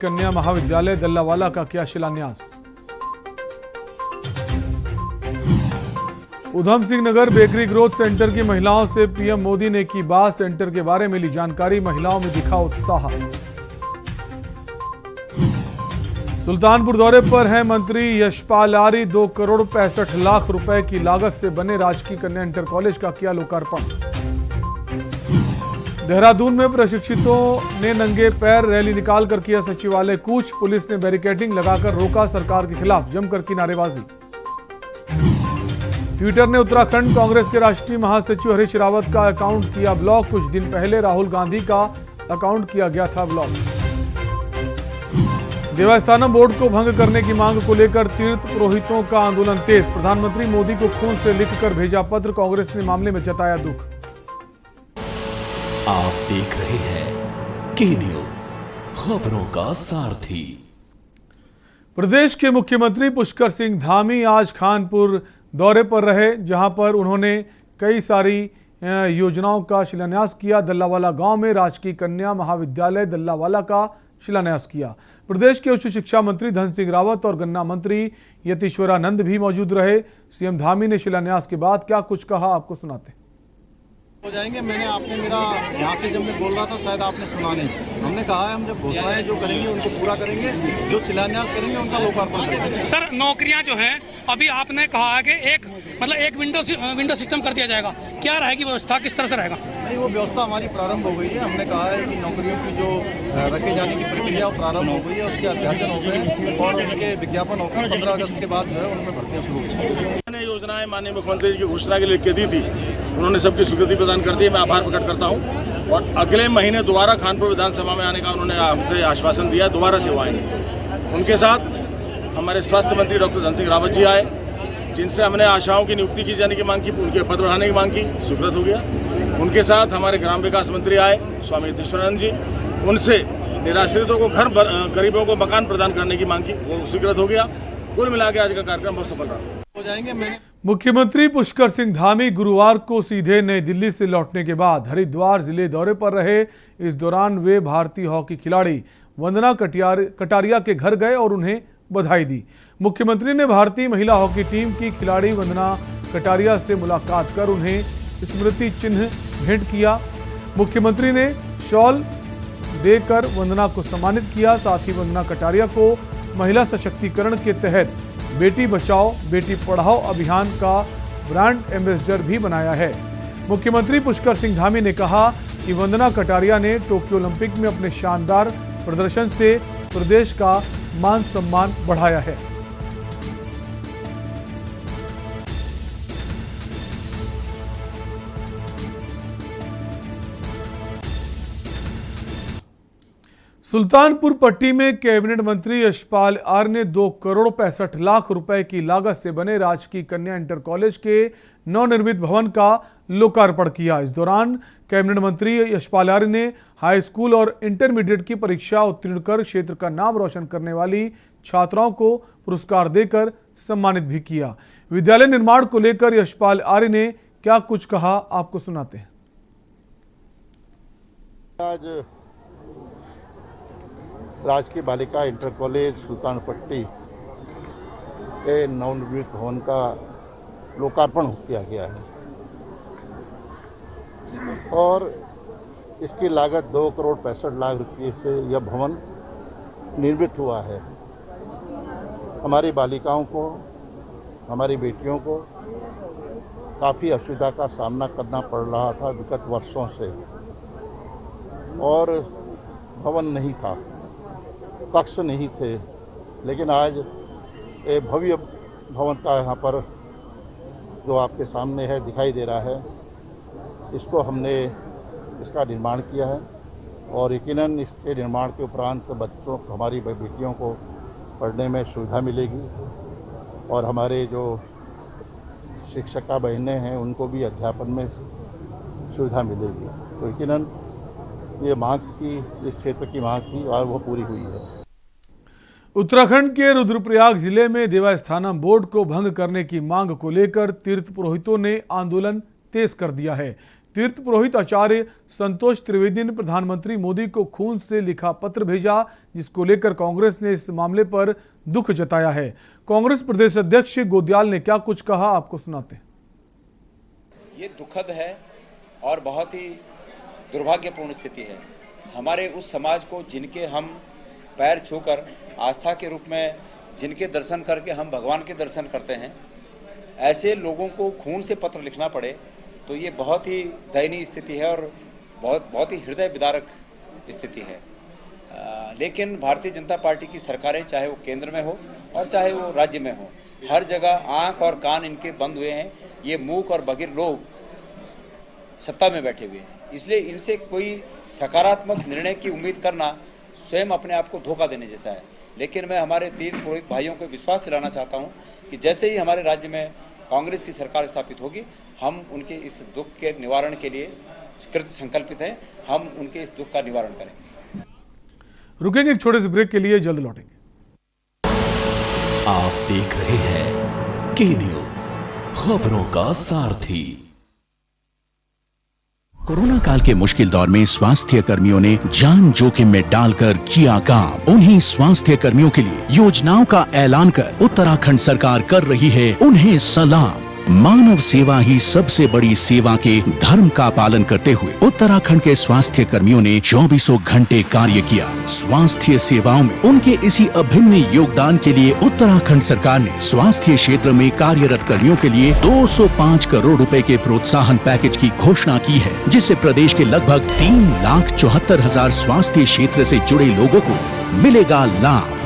कन्या महाविद्यालय दल्लावाला का किया शिलान्यास। Udham Singh Nagar bakery growth centre की महिलाओं से पीएम मोदी ने की बात। सेंटर के बारे में ली जानकारी, महिलाओं में दिखा उत्साह। सुल्तानपुर दौरे पर है मंत्री यशपाल आर्य। 2 करोड़ 65 लाख रुपए की लागत से बने राजकीय कन्या इंटर कॉलेज का किया लोकार्पण। देहरादून में प्रशिक्षितों ने नंगे पैर रैली निकालकर किया सचिवालय कूच। पुलिस ने बैरिकेडिंग लगाकर रोका सरकार के खिलाफ जमकर की नारेबाजी। ट्विटर ने उत्तराखंड कांग्रेस के राष्ट्रीय महासचिव हरीश रावत का अकाउंट किया ब्लॉक। कुछ दिन पहले राहुल गांधी का अकाउंट किया गया था ब्लॉक। देवस्थानम बोर्ड को भंग करने की मांग को लेकर तीर्थ पुरोहितों का आंदोलन तेज। प्रधानमंत्री मोदी को खून से लिखकर भेजा पत्र। कांग्रेस ने मामले में जताया दुख। आप देख रहे हैं के न्यूज, खबरों का सारथी। प्रदेश के मुख्यमंत्री पुष्कर सिंह धामी आज खानपुर दौरे पर रहे, जहां पर उन्होंने कई सारी योजनाओं का शिलान्यास किया। दल्लावाला गांव में राजकीय कन्या महाविद्यालय दल्लावाला का शिलान्यास किया। प्रदेश के उच्च शिक्षा मंत्री धन सिंह रावत और गन्ना मंत्री यतीश्वरानंद भी मौजूद रहे। सीएम धामी ने शिलान्यास के बाद क्या कुछ कहा, आपको सुनाते हो जाएंगे। आपने मेरा यहाँ से जब मैं बोल रहा था शायद आपने सुना नहीं। हमने कहा है हम जब घोषणाएं जो करेंगे उनको पूरा करेंगे, जो शिलान्यास करेंगे उनका लोकार्पण करेंगे। सर, नौकरियां जो हैं अभी आपने कहा है कि एक विंडो सिस्टम कर दिया जाएगा, क्या रहेगी व्यवस्था, किस तरह से रहेगा? नहीं, वो व्यवस्था हमारी प्रारंभ हो गई है। हमने कहा है कि नौकरियों की जो रखे जाने की प्रक्रिया प्रारंभ हो गई है, उसके अध्याचन हो गए और उसके विज्ञापन होकर 15 अगस्त के बाद जो है उनमें भर्तियाँ शुरू हो। योजनाएं माननीय मुख्यमंत्री जी की घोषणा के लिए लिख के दी थी, उन्होंने सबकी स्वीकृति प्रदान कर दी। मैं आभार प्रकट करता हूं और अगले महीने दोबारा खानपुर विधानसभा में आने का उन्होंने हमसे आश्वासन दिया। दोबारा से वो आएंगे। उनके साथ हमारे स्वास्थ्य मंत्री डॉक्टर धन सिंह रावत जी आए, जिनसे हमने आशाओं की नियुक्ति की जाने की मांग की, उनके पद बढ़ाने की मांग की, स्वीकृत हो गया। उनके साथ हमारे ग्राम विकास मंत्री आए स्वामी यतीश्वरानंद जी, उनसे निराश्रितों को घर, गरीबों को मकान प्रदान करने की मांग की, वो स्वीकृत हो गया। कुल मिला के आज का कार्यक्रम बहुत सफल रहा। हो जाएंगे। मुख्यमंत्री पुष्कर सिंह धामी गुरुवार को सीधे नई दिल्ली से लौटने के बाद हरिद्वार जिले दौरे पर रहे। इस दौरान वे भारतीय हॉकी खिलाड़ी वंदना कटारिया के घर गए और उन्हें बधाई दी। मुख्यमंत्री ने भारतीय महिला हॉकी टीम की खिलाड़ी वंदना कटारिया से मुलाकात कर उन्हें स्मृति चिन्ह भेंट किया। मुख्यमंत्री ने शॉल देकर वंदना को सम्मानित किया। साथ ही वंदना कटारिया को महिला सशक्तिकरण के तहत बेटी बचाओ बेटी पढ़ाओ अभियान का ब्रांड एम्बेसडर भी बनाया है। मुख्यमंत्री पुष्कर सिंह धामी ने कहा कि वंदना कटारिया ने टोक्यो ओलंपिक में अपने शानदार प्रदर्शन से प्रदेश का मान सम्मान बढ़ाया है। सुल्तानपुर पट्टी में कैबिनेट मंत्री यशपाल आर्य ने 2 करोड़ 65 लाख रुपए की लागत से बने राजकीय कन्या इंटर कॉलेज के नवनिर्मित भवन का लोकार्पण किया। इस दौरान कैबिनेट मंत्री यशपाल आर्य ने हाई स्कूल और इंटरमीडिएट की परीक्षा उत्तीर्ण कर क्षेत्र का नाम रोशन करने वाली छात्राओं को पुरस्कार देकर सम्मानित भी किया। विद्यालय निर्माण को लेकर यशपाल आर्य ने क्या कुछ कहा, आपको सुनाते हैं। आज राजकीय बालिका इंटर कॉलेज सुल्तानपट्टी के नवनिर्मित भवन का लोकार्पण किया गया है और इसकी लागत 2 करोड़ 65 लाख रुपये से यह भवन निर्मित हुआ है। हमारी बालिकाओं को, हमारी बेटियों को काफ़ी असुविधा का सामना करना पड़ रहा था विगत वर्षों से, और भवन नहीं था, कक्ष नहीं थे, लेकिन आज एक भव्य भवन का यहाँ पर जो आपके सामने है दिखाई दे रहा है, इसको हमने इसका निर्माण किया है और यकीनन इसके निर्माण के उपरांत बच्चों, हमारी बेटियों को पढ़ने में सुविधा मिलेगी और हमारे जो शिक्षिका बहनें हैं उनको भी अध्यापन में सुविधा मिलेगी। तो यकीनन ये मांग की, इस क्षेत्र की मांग थी और वो पूरी हुई है। उत्तराखंड के रुद्रप्रयाग जिले में देवस्थानम बोर्ड को भंग करने की मांग को लेकर तीर्थ पुरोहितों ने आंदोलन तेज कर दिया है। तीर्थ पुरोहित आचार्य संतोष त्रिवेदी ने प्रधानमंत्री मोदी को खून से लिखा पत्र भेजा, जिसको लेकर कांग्रेस ने इस मामले पर दुख जताया है। कांग्रेस प्रदेश अध्यक्ष गोदयाल ने क्या कुछ कहा, आपको सुनाते हैं। ये दुखद है और बहुत ही दुर्भाग्यपूर्ण स्थिति है। हमारे उस समाज को जिनके हम पैर छूकर आस्था के रूप में जिनके दर्शन करके हम भगवान के दर्शन करते हैं, ऐसे लोगों को खून से पत्र लिखना पड़े तो ये बहुत ही दयनीय स्थिति है और बहुत ही हृदय विदारक स्थिति है। लेकिन भारतीय जनता पार्टी की सरकारें, चाहे वो केंद्र में हो और चाहे वो राज्य में हो, हर जगह आंख और कान इनके बंद हुए हैं। ये मूक और बधिर लोग सत्ता में बैठे हुए हैं, इसलिए इनसे कोई सकारात्मक निर्णय की उम्मीद करना स्वयं अपने आप को धोखा देने जैसा है। लेकिन मैं हमारे तीर्थ पुरोहित भाइयों को विश्वास दिलाना चाहता हूं कि जैसे ही हमारे राज्य में कांग्रेस की सरकार स्थापित होगी, हम उनके इस दुख के निवारण के लिए कृत संकल्पित हैं। हम उनके इस दुख का निवारण करेंगे। रुकेंगे एक छोटे से ब्रेक के लिए, जल्द लौटेंगे। आप देख रहे हैं के न्यूज, खबरों का सारथी। कोरोना काल के मुश्किल दौर में स्वास्थ्य कर्मियों ने जान जोखिम में डालकर किया काम। उन्हीं स्वास्थ्य कर्मियों के लिए योजनाओं का ऐलान कर उत्तराखंड सरकार कर रही है उन्हें सलाम। मानव सेवा ही सबसे बड़ी सेवा के धर्म का पालन करते हुए उत्तराखंड के स्वास्थ्य कर्मियों ने 24 घंटे कार्य किया। स्वास्थ्य सेवाओं में उनके इसी अभिन्न योगदान के लिए उत्तराखंड सरकार ने स्वास्थ्य क्षेत्र में कार्यरत कर्मियों के लिए 205 करोड़ रुपए के प्रोत्साहन पैकेज की घोषणा की है, जिससे प्रदेश के लगभग 3,74,000 स्वास्थ्य क्षेत्र से जुड़े लोगों को मिलेगा लाभ।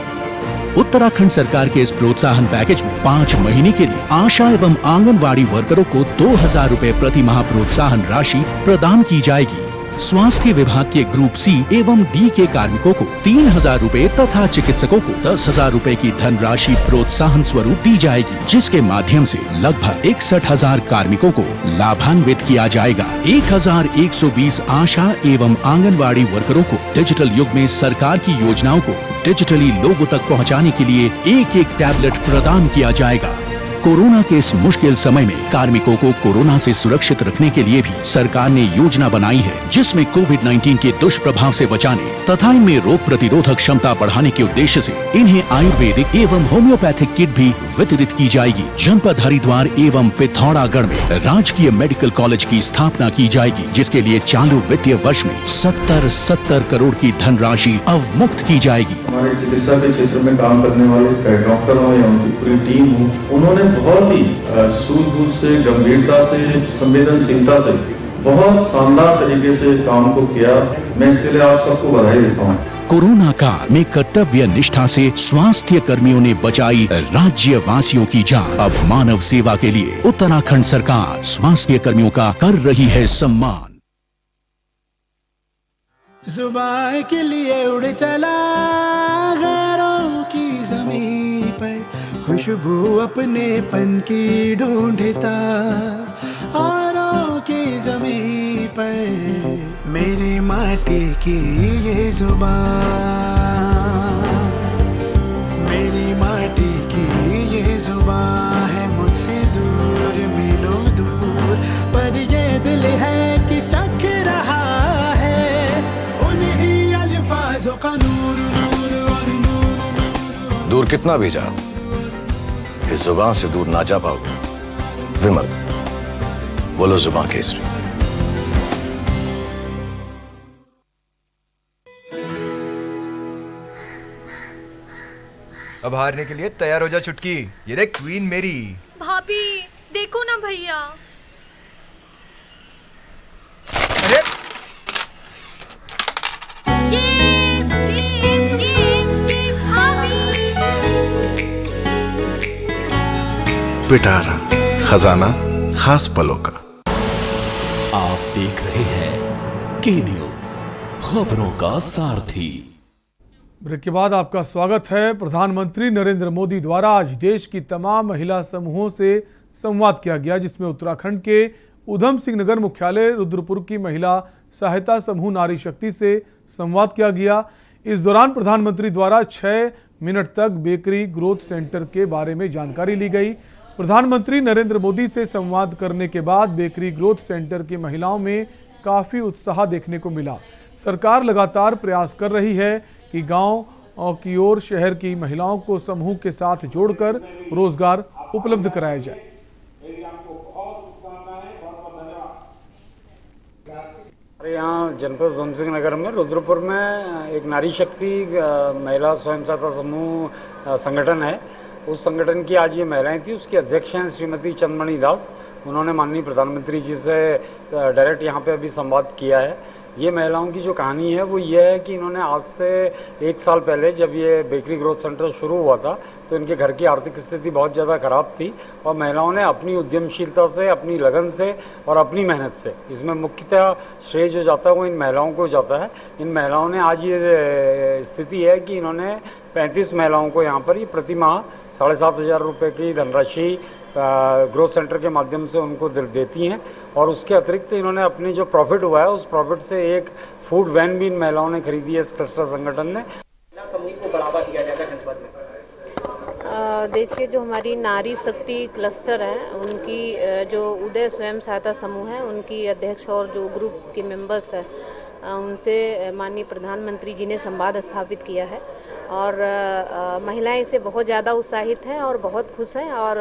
उत्तराखंड सरकार के इस प्रोत्साहन पैकेज में 5 महीने के लिए आशा एवं आंगनवाड़ी वर्करों को 2,000 रुपए प्रति माह प्रोत्साहन राशि प्रदान की जाएगी। स्वास्थ्य विभाग के ग्रुप सी एवं डी के कार्मिकों को 3,000 रुपए तथा चिकित्सकों को 10,000 रुपए की धनराशि प्रोत्साहन स्वरूप दी जाएगी, जिसके माध्यम से लगभग 61,000 कार्मिकों को लाभान्वित किया जाएगा। 1,120 आशा एवं आंगनवाड़ी वर्करों को डिजिटल युग में सरकार की योजनाओं को डिजिटली लोगों तक पहुंचाने के लिए एक टैबलेट प्रदान किया जाएगा। कोरोना के इस मुश्किल समय में कार्मिकों को कोरोना से सुरक्षित रखने के लिए भी सरकार ने योजना बनाई है, जिसमें कोविड-19 के दुष्प्रभाव से बचाने तथा इनमें रोग प्रतिरोधक क्षमता बढ़ाने के उद्देश्य से इन्हें आयुर्वेदिक एवं होम्योपैथिक किट भी वितरित की जाएगी। जनपद हरिद्वार एवं पिथौरागढ़ में राजकीय मेडिकल कॉलेज की स्थापना की जाएगी, जिसके लिए चालू वित्तीय वर्ष में 70 करोड़ की धनराशि अवमुक्त की जाएगी। हमारे चिकित्सा के क्षेत्र में काम करने वाले डॉक्टर हो या उनकी पूरी टीम हो, उन्होंने बहुत ही सूझबूझ से, गंभीरता से, संवेदनशीलता से बहुत शानदार तरीके से काम को किया। मैं इसके लिए आप सबको बधाई देता हूँ। कोरोना काल में कर्तव्य निष्ठा से स्वास्थ्य कर्मियों ने बचाई राज्य वासियों की जान। अब मानव सेवा के लिए उत्तराखंड सरकार स्वास्थ्य कर्मियों का कर रही है सम्मान। जुबान के लिए उड़ चला गैरों की ज़मीं पर, खुशबू अपनेपन की ढूंढता औरों की ज़मीं पर, मेरी माटी की ये जुबान, मेरी माटी की ये जुबान है मुझसे दूर मिलो दूर, पर ये दिल है कि चख रहा है उन्हीं अल्फाजों का नूर नूर और नूर। दूर कितना भी जा, इस जुबान से दूर ना जा पाओगे। विमल, बोलो जुबान केसरी। अब हारने के लिए तैयार हो जा चुटकी। ये देख क्वीन मेरी। भाभी देखो ना भैया। अरे पिटारा खजाना खास पलों का। आप देख रहे हैं के न्यूज, खबरों का सारथी। ब्रेक के बाद आपका स्वागत है। प्रधानमंत्री नरेंद्र मोदी द्वारा आज देश की तमाम महिला समूहों से संवाद किया गया, जिसमें उत्तराखंड के उधम सिंह नगर मुख्यालय रुद्रपुर की महिला सहायता समूह नारी शक्ति से संवाद किया गया। इस दौरान प्रधानमंत्री द्वारा 6 मिनट तक बेकरी ग्रोथ सेंटर के बारे में जानकारी ली गई। प्रधानमंत्री नरेंद्र मोदी से संवाद करने के बाद बेकरी ग्रोथ सेंटर की महिलाओं में काफी उत्साह देखने को मिला। सरकार लगातार प्रयास कर रही है कि गांव की ओर शहर की महिलाओं को समूह के साथ जोड़कर रोजगार उपलब्ध कराया जाए। यहाँ जनपद उधम सिंह नगर में रुद्रपुर में एक नारी शक्ति महिला स्वयं सहायता समूह संगठन है। उस संगठन की आज ये महिलाएं थी, उसकी अध्यक्ष हैं श्रीमती चंद्रमणि दास। उन्होंने माननीय प्रधानमंत्री जी से डायरेक्ट यहाँ पे अभी संवाद किया है। ये महिलाओं की जो कहानी है वो ये है कि इन्होंने आज से 1 साल पहले जब ये बेकरी ग्रोथ सेंटर शुरू हुआ था तो इनके घर की आर्थिक स्थिति बहुत ज़्यादा ख़राब थी और महिलाओं ने अपनी उद्यमशीलता से, अपनी लगन से और अपनी मेहनत से, इसमें मुख्यतः श्रेय जो जाता है वो इन महिलाओं को जाता है। इन महिलाओं ने आज ये स्थिति है कि इन्होंने 35 महिलाओं को यहाँ पर प्रति माह 7,500 रुपये की धनराशि ग्रोथ सेंटर के माध्यम से उनको देती हैं और उसके अतिरिक्त इन्होंने अपने जो प्रॉफिट हुआ है उस प्रॉफिट से एक फूड वैन भी इन महिलाओं ने खरीदी है इस क्लस्टर संगठन ने। समूह को बढ़ावा दिया जाएगा जनपद में। देखिए, जो हमारी नारी शक्ति क्लस्टर है उनकी जो उदय स्वयं सहायता समूह है उनकी अध्यक्ष और जो ग्रुप के मेंबर्स है उनसे माननीय प्रधानमंत्री जी ने संवाद स्थापित किया है और महिलाएं इससे बहुत ज़्यादा उत्साहित हैं और बहुत खुश हैं और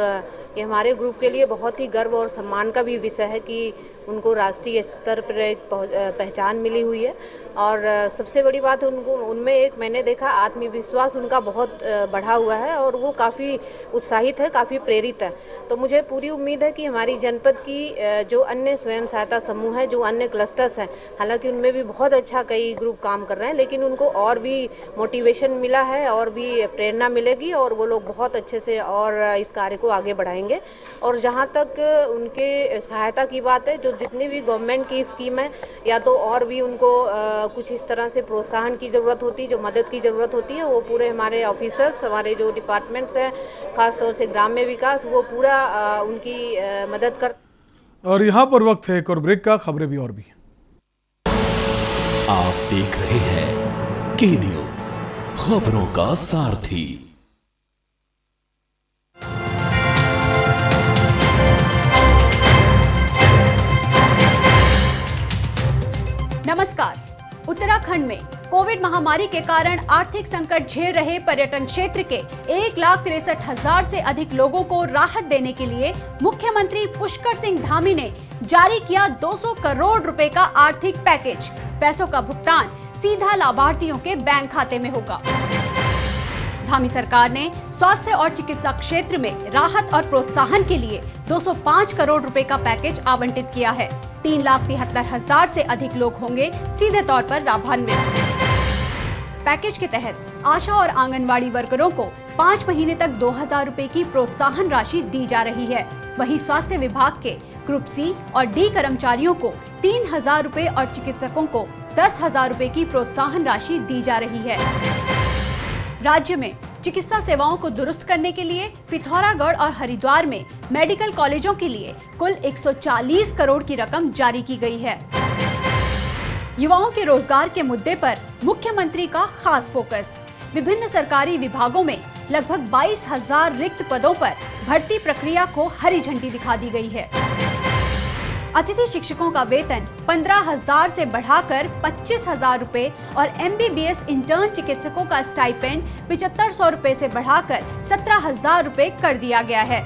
ये हमारे ग्रुप के लिए बहुत ही गर्व और सम्मान का भी विषय है कि उनको राष्ट्रीय स्तर पर एक पहचान मिली हुई है और सबसे बड़ी बात उनको उनमें एक मैंने देखा आत्मविश्वास उनका बहुत बढ़ा हुआ है और वो काफ़ी उत्साहित है, काफ़ी प्रेरित है। तो मुझे पूरी उम्मीद है कि हमारी जनपद की जो अन्य स्वयं सहायता समूह है, जो अन्य क्लस्टर्स हैं, हालांकि उनमें भी बहुत अच्छा कई ग्रुप काम कर रहे हैं, लेकिन उनको और भी मोटिवेशन मिला है और भी प्रेरणा मिलेगी और वो लोग बहुत अच्छे से और इस कार्य को आगे बढ़ाएंगे। और जहाँ तक उनके सहायता की बात है, जो जितनी भी गवर्नमेंट की स्कीम है या तो और भी उनको कुछ इस तरह से प्रोत्साहन की ज़रूरत होती है, जो मदद की ज़रूरत होती है, वो पूरे हमारे ऑफिसर्स, हमारे जो डिपार्टमेंट्स हैं, खासतौर से ग्राम्य विकास, वो पूरा उनकी मदद कर। और यहाँ पर वक्त है एक और ब्रेक का। खबरें भी और भी। आप देख रहे हैं के न्यूज़, खबरों का सारथी। नमस्कार। उत्तराखंड में कोविड महामारी के कारण आर्थिक संकट झेल रहे पर्यटन क्षेत्र के 1,63,000 से अधिक लोगों को राहत देने के लिए मुख्यमंत्री पुष्कर सिंह धामी ने जारी किया 200 करोड़ रुपए का आर्थिक पैकेज। पैसों का भुगतान सीधा लाभार्थियों के बैंक खाते में होगा। धामी सरकार ने स्वास्थ्य और चिकित्सा क्षेत्र में राहत और प्रोत्साहन के लिए 205 करोड़ रुपए का पैकेज आवंटित किया है। 3,73,000 से अधिक लोग होंगे सीधे तौर पर लाभान्वित। पैकेज के तहत आशा और आंगनवाड़ी वर्करों को 5 महीने तक 2,000 रुपए की प्रोत्साहन राशि दी जा रही है। वहीं स्वास्थ्य विभाग के ग्रुप सी और डी कर्मचारियों को 3,000 रुपए और चिकित्सकों को 10,000 रुपए की प्रोत्साहन राशि दी जा रही है। राज्य में चिकित्सा सेवाओं को दुरुस्त करने के लिए पिथौरागढ़ और हरिद्वार में मेडिकल कॉलेजों के लिए कुल 140 करोड़ की रकम जारी की गई है। युवाओं के रोजगार के मुद्दे पर मुख्यमंत्री का खास फोकस। विभिन्न सरकारी विभागों में लगभग 22,000 रिक्त पदों पर भर्ती प्रक्रिया को हरी झंडी दिखा दी गई है। अतिथि शिक्षकों का वेतन 15,000 से बढ़ाकर 25,000 रुपए और MBBS इंटर्न चिकित्सकों का स्टाइपेंड 7,500 रुपए से बढ़ाकर 17,000 रुपए कर दिया गया है।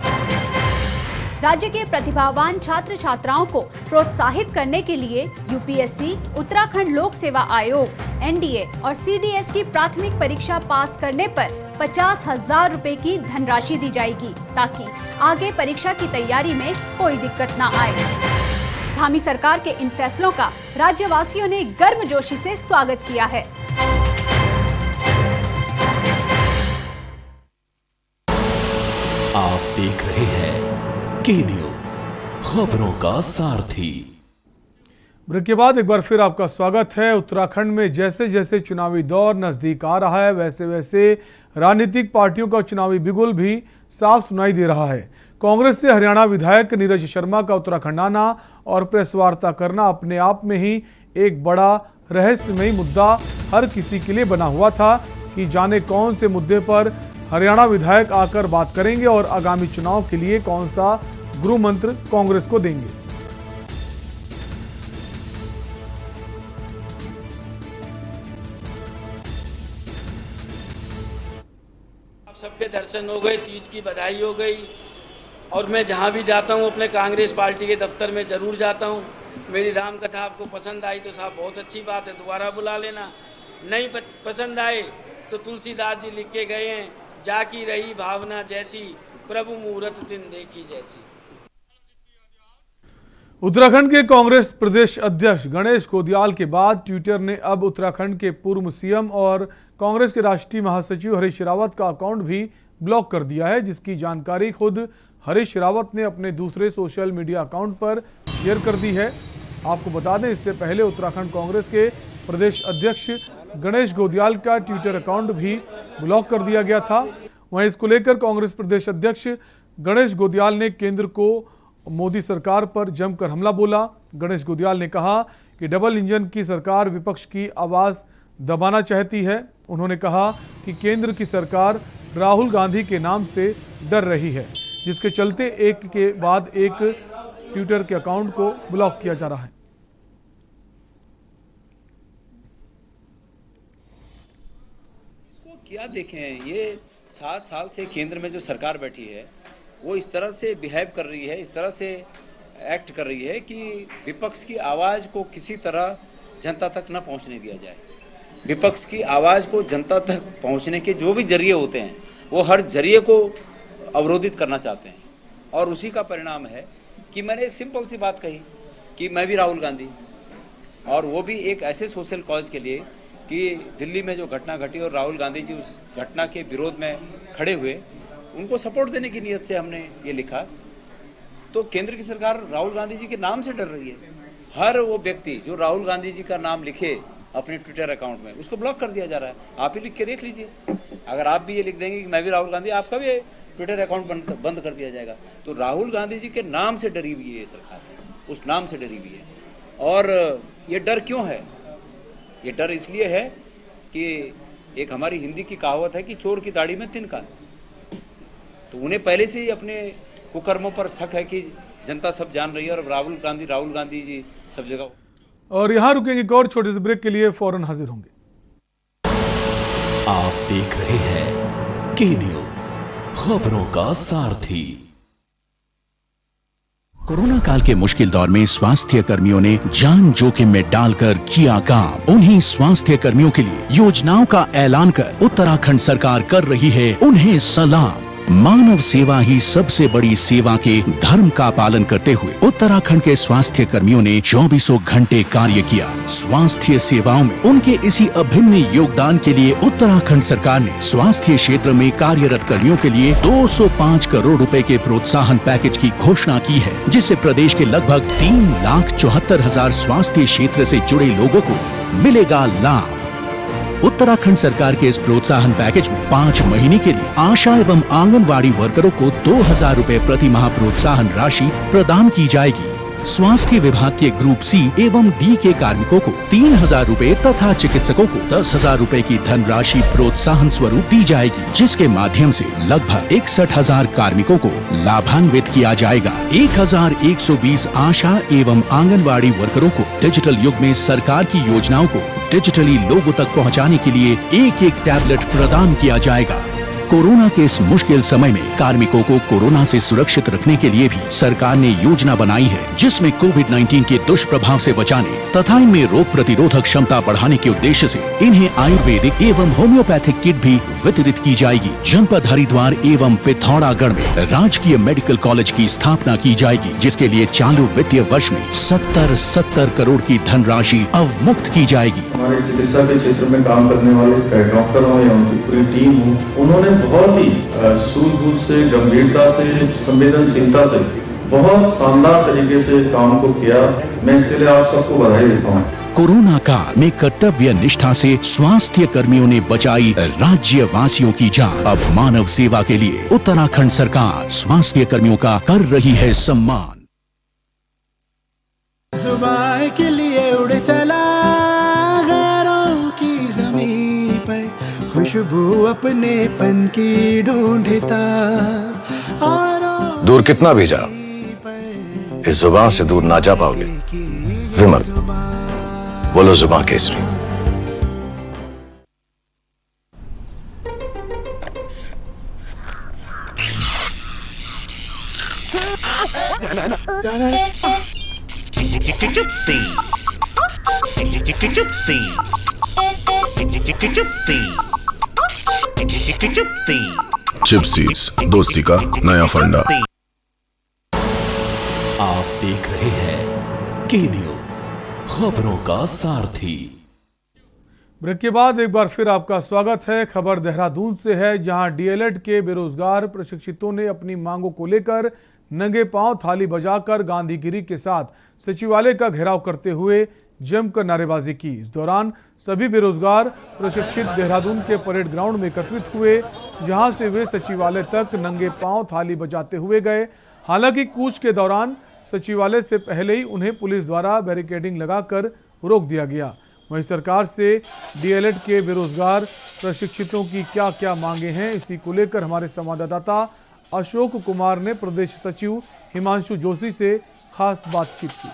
राज्य के प्रतिभावान छात्र छात्राओं को प्रोत्साहित करने के लिए UPSC, उत्तराखंड लोक सेवा आयोग, NDA और CDS की प्राथमिक परीक्षा पास करने पर 50,000 रुपए की धनराशि दी जाएगी ताकि आगे परीक्षा की तैयारी में कोई दिक्कत न आए। धामी सरकार के इन फैसलों का राज्यवासियों ने गर्मजोशी से स्वागत किया है। आप देख रहे हैं के न्यूज़, खबरों का सारथी। ब्रेक के बाद एक बार फिर आपका स्वागत है। उत्तराखंड में जैसे जैसे चुनावी दौर नजदीक आ रहा है वैसे वैसे राजनीतिक पार्टियों का चुनावी बिगुल भी साफ सुनाई दे रहा है। कांग्रेस से हरियाणा विधायक नीरज शर्मा का उत्तराखंड आना और प्रेस वार्ता करना अपने आप में ही एक बड़ा रहस्यमयी मुद्दा हर किसी के लिए बना हुआ था कि जाने कौन से मुद्दे पर हरियाणा विधायक आकर बात करेंगे और आगामी चुनाव के लिए कौन सा गृह मंत्र कांग्रेस को देंगे। सबके दर्शन हो गए, तीज की बधाई हो गई और मैं जहां भी जाता हूं अपने कांग्रेस पार्टी के दफ्तर में जरूर जाता हूं। मेरी राम कथा आपको पसंद आई तो साहब बहुत अच्छी बात है, दोबारा बुला लेना। नहीं पसंद आए तो तुलसीदास जी लिख के गए हैं, जाकी रही भावना जैसी, प्रभु मुहूर्त दिन देखी जैसी। उत्तराखंड के कांग्रेस प्रदेश अध्यक्ष गणेश गोदियाल के बाद ट्विटर ने अब उत्तराखंड के पूर्व सीएम और कांग्रेस के राष्ट्रीय महासचिव हरीश रावत का अकाउंट भी ब्लॉक कर दिया है, जिसकी जानकारी खुद हरीश रावत ने अपने दूसरे सोशल मीडिया अकाउंट पर शेयर कर दी है। आपको बता दें, इससे पहले उत्तराखंड कांग्रेस के प्रदेश अध्यक्ष गणेश गोदियाल का ट्विटर अकाउंट भी ब्लॉक कर दिया गया था। वहीं इसको लेकर कांग्रेस प्रदेश अध्यक्ष गणेश गोदियाल ने केंद्र को मोदी सरकार पर जमकर हमला बोला। गणेश गोदियाल ने कहा कि डबल इंजन की सरकार विपक्ष की आवाज दबाना चाहती है। उन्होंने कहा कि केंद्र की सरकार राहुल गांधी के नाम से डर रही है, जिसके चलते एक के बाद एक ट्विटर के अकाउंट को ब्लॉक किया जा रहा है। इसको क्या देखें, ये 7 साल से केंद्र में जो सरकार बैठी है वो इस तरह से बिहेव कर रही है, इस तरह से एक्ट कर रही है कि विपक्ष की आवाज़ को किसी तरह जनता तक न पहुंचने दिया जाए। विपक्ष की आवाज़ को जनता तक पहुंचने के जो भी जरिए होते हैं वो हर जरिए को अवरोधित करना चाहते हैं, और उसी का परिणाम है कि मैंने एक सिंपल सी बात कही कि मैं भी राहुल गांधी, और वो भी एक ऐसे सोशल कॉज के लिए कि दिल्ली में जो घटना घटी और राहुल गांधी जी उस घटना के विरोध में खड़े हुए, उनको सपोर्ट देने की नीयत से हमने ये लिखा। तो केंद्र की सरकार राहुल गांधी जी के नाम से डर रही है। हर वो व्यक्ति जो राहुल गांधी जी का नाम लिखे अपने ट्विटर अकाउंट में, उसको ब्लॉक कर दिया जा रहा है। आप ही लिख के देख लीजिए, अगर आप भी ये लिख देंगे कि मैं भी राहुल गांधी, आपका भी ट्विटर अकाउंट बंद कर दिया जाएगा। तो राहुल गांधी जी के नाम से डरी हुई है ये सरकार, उस नाम से डरी हुई है। और ये डर क्यों है? ये डर इसलिए है कि एक हमारी हिंदी की कहावत है कि चोर की दाढ़ी में तिनका, तो उन्हें पहले से ही अपने कुकर्मों पर शक है कि जनता सब जान रही है और राहुल गांधी जी सब जगह। और यहाँ रुकेंगे एक और छोटे से ब्रेक के लिए, फौरन हाजिर होंगे। आप देख रहे हैं के न्यूज, खबरों का सारथी। कोरोना काल के मुश्किल दौर में स्वास्थ्य कर्मियों ने जान जोखिम में डालकर किया काम। उन्हीं स्वास्थ्य कर्मियों के लिए योजनाओं का ऐलान कर उत्तराखंड सरकार कर रही है उन्हें सलाम। मानव सेवा ही सबसे बड़ी सेवा के धर्म का पालन करते हुए उत्तराखंड के स्वास्थ्य कर्मियों ने 24 घंटे कार्य किया। स्वास्थ्य सेवाओं में उनके इसी अभिन्न योगदान के लिए उत्तराखंड सरकार ने स्वास्थ्य क्षेत्र में कार्यरत कर्मियों के लिए 205 करोड़ रुपए के प्रोत्साहन पैकेज की घोषणा की है, जिससे प्रदेश के लगभग 3,74,000 स्वास्थ्य क्षेत्र से जुड़े लोगों को मिलेगा लाभ। उत्तराखंड सरकार के इस प्रोत्साहन पैकेज में 5 महीने के लिए आशा एवं आंगनवाड़ी वर्करों को 2,000 रुपए प्रति माह प्रोत्साहन राशि प्रदान की जाएगी। स्वास्थ्य विभाग के ग्रुप सी एवं डी के कार्मिकों को 3,000 रुपए तथा चिकित्सकों को 10,000 रुपए की धनराशि प्रोत्साहन स्वरूप दी जाएगी, जिसके माध्यम से लगभग 61,000 कार्मिकों को लाभान्वित किया जाएगा। 1,120 आशा एवं आंगनवाड़ी वर्करों को डिजिटल युग में सरकार की योजनाओं को डिजिटली लोगों तक पहुंचाने के लिए एक टैबलेट प्रदान किया जाएगा। कोरोना के इस मुश्किल समय में कार्मिकों को कोरोना से सुरक्षित रखने के लिए भी सरकार ने योजना बनाई है, जिसमें कोविड-19 के दुष्प्रभाव से बचाने तथा इनमें रोग प्रतिरोधक क्षमता बढ़ाने के उद्देश्य से इन्हें आयुर्वेदिक एवं होम्योपैथिक किट भी वितरित की जाएगी। जनपद हरिद्वार एवं पिथौरागढ़ में राजकीय मेडिकल कॉलेज की स्थापना की जाएगी, जिसके लिए चालू वित्तीय वर्ष में 70 करोड़ की धनराशि अवमुक्त की जाएगी। हमारे चिकित्सा के क्षेत्र में काम करने वाले डॉक्टर हो या उनकी पूरी टीम हो, उन्होंने बहुत ही सूझबूझ से, गंभीरता से, संवेदनशीलता से बहुत शानदार तरीके से काम को किया। मैं इसके लिए आप सबको बधाई देता हूँ। कोरोना काल में कर्तव्य निष्ठा से स्वास्थ्य कर्मियों ने बचाई राज्य वासियों की जान। अब मानव सेवा के लिए उत्तराखंड सरकार स्वास्थ्य कर्मियों का कर रही है सम्मान। जुबान के लिए उड़ चला गैरों की ज़मीं पर, खुश खुशबू अपनेपन की ढूंढता और दूर कितना भी जाओ, इस जुबान से दूर ना जा पाओगे। विमल, बोलो जुबान केसरी। चिप्सीज, दोस्ती का नया फंडा। आप देख रहे हैं के न्यूज, खबरों का सारथी। ब्रेक के बाद एक बार फिर आपका स्वागत है। खबर देहरादून से है, जहां डीएलएड के बेरोजगार प्रशिक्षितों ने अपनी मांगों को लेकर नंगे पांव थाली बजाकर गांधीगिरी के साथ सचिवालय का घेराव करते हुए जमकर नारेबाजी की। इस दौरान सभी बेरोजगार प्रशिक्षित देहरादून के परेड ग्राउंड में एकत्रित हुए, जहां से वे सचिवालय तक नंगे पांव थाली बजाते हुए गए। हालांकि कूच के दौरान सचिवालय से पहले ही उन्हें पुलिस द्वारा बैरिकेडिंग लगाकर रोक दिया गया। वहीं सरकार से डीएलएड के बेरोजगार प्रशिक्षितों की क्या क्या मांगे हैं, इसी को लेकर हमारे संवाददाता अशोक कुमार ने प्रदेश सचिव हिमांशु जोशी से खास बातचीत की।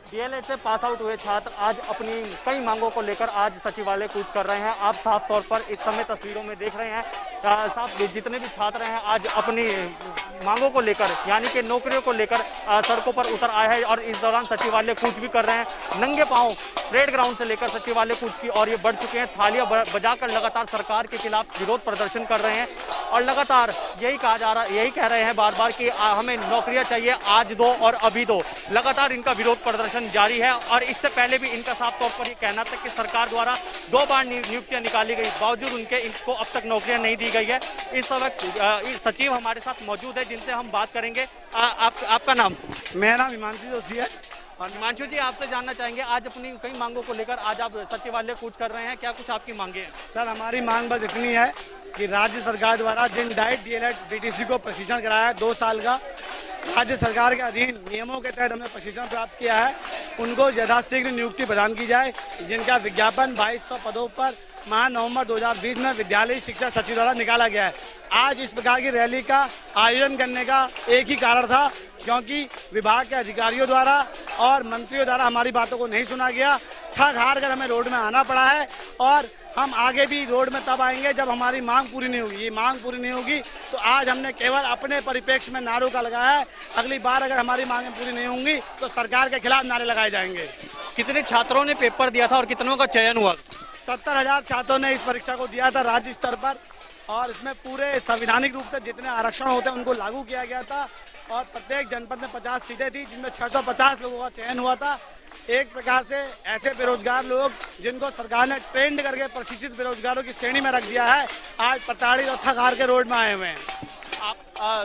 डीएलएड से पास आउट हुए छात्र आज अपनी कई मांगों को लेकर आज सचिवालय कूच कर रहे हैं। आप साफ तौर पर इस समय तस्वीरों में देख रहे हैं, साफ जितने भी छात्र हैं आज अपनी मांगों को लेकर, यानी कि नौकरियों को लेकर सड़कों पर उतर आए हैं और इस दौरान सचिवालय कूच भी कर रहे हैं। नंगे पांव परेड ग्राउंड से लेकर सचिवालय कूच की और ये बढ़ चुके हैं। थालियां बजाकर लगातार सरकार के खिलाफ विरोध प्रदर्शन कर रहे हैं और लगातार यही कहा जा रहा है, यही कह रहे हैं बार बार कि हमें नौकरियां चाहिए, आज दो और अभी दो। लगातार इनका विरोध प्रदर्शन जारी है और इससे पहले भी इनका साफ तौर पर ये कहना था कि सरकार द्वारा 2 बार नियुक्तियां निकाली गई, बावजूद उनके इनको अब तक नौकरियां नहीं दी गई है। इस वक्त सचिव हमारे साथ मौजूद है, जिनसे हम बात करेंगे। आपका नाम? मेरा नाम हिमांशु जोशी है। और हिमांशु जी, आपसे जानना चाहेंगे, आज अपनी कई मांगों को लेकर आज आप सचिवालय कूच कर रहे हैं, क्या कुछ आपकी मांगे हैं? सर, हमारी मांग बस इतनी है कि राज्य सरकार द्वारा जिन डाइट डीएलएड बीटीसी को प्रशिक्षण कराया है 2 साल का, राज्य सरकार के अधीन नियमों के तहत हमने प्रशिक्षण प्राप्त किया है, उनको यथाशीघ्र नियुक्ति प्रदान की जाए। जिनका विज्ञापन 2200 पदों पर माह नवंबर 2020 में विद्यालय शिक्षा सचिव द्वारा निकाला गया है। आज इस प्रकार की रैली का आयोजन करने का एक ही कारण था, क्योंकि विभाग के अधिकारियों द्वारा और मंत्रियों द्वारा हमारी बातों को नहीं सुना गया। थक हार कर हमें रोड में आना पड़ा है और हम आगे भी रोड में तब आएंगे जब हमारी मांग पूरी नहीं होगी। ये मांग पूरी नहीं होगी तो आज हमने केवल अपने परिप्रेक्ष्य में नारों का लगाया है। अगली बार अगर हमारी मांगें पूरी नहीं होंगी तो सरकार के खिलाफ नारे लगाए जाएंगे। कितने छात्रों ने पेपर दिया था और कितनों का चयन हुआ? 70,000 छात्रों ने इस परीक्षा को दिया था राज्य स्तर पर और इसमें पूरे संवैधानिक रूप से जितने आरक्षण होते हैं उनको लागू किया गया था और प्रत्येक जनपद में 50 सीटें थी, जिनमें 650 लोगों का चयन हुआ था। एक प्रकार से ऐसे बेरोजगार लोग जिनको सरकार ने ट्रेंड करके प्रशिक्षित बेरोजगारों की श्रेणी में रख दिया है, आज प्रताड़ित और थक हार के रोड में आए हुए हैं।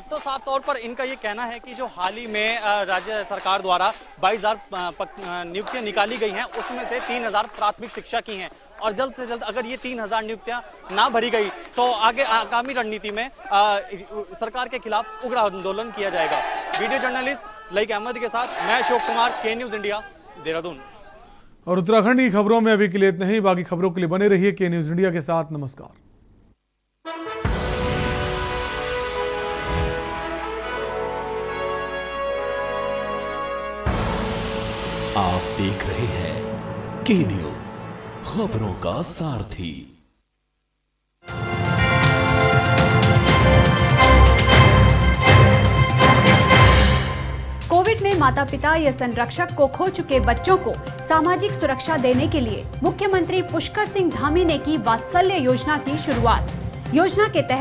तो साफ तौर पर इनका ये कहना है कि जो हाल ही में राज्य सरकार द्वारा 22,000 नियुक्तियां निकाली गई हैं, उसमें से 3,000 प्राथमिक शिक्षा की हैं और जल्द से जल्द अगर ये 3,000 नियुक्तियां ना भरी गई तो आगे आगामी रणनीति में सरकार के खिलाफ उग्र आंदोलन किया जाएगा। वीडियो जर्नलिस्ट लईक अहमद के साथ मैं अशोक कुमार, के न्यूज इंडिया, देहरादून। और उत्तराखंड की खबरों में अभी के लिए इतना ही। बाकी खबरों के लिए बने रहिए के न्यूज इंडिया के साथ। नमस्कार। आप देख रहे हैं के न्यूज, खबरों का सारथी। कोविड में माता पिता या संरक्षक को खो चुके बच्चों को सामाजिक सुरक्षा देने के लिए मुख्यमंत्री पुष्कर सिंह धामी ने की वात्सल्य योजना की शुरुआत। योजना के तहत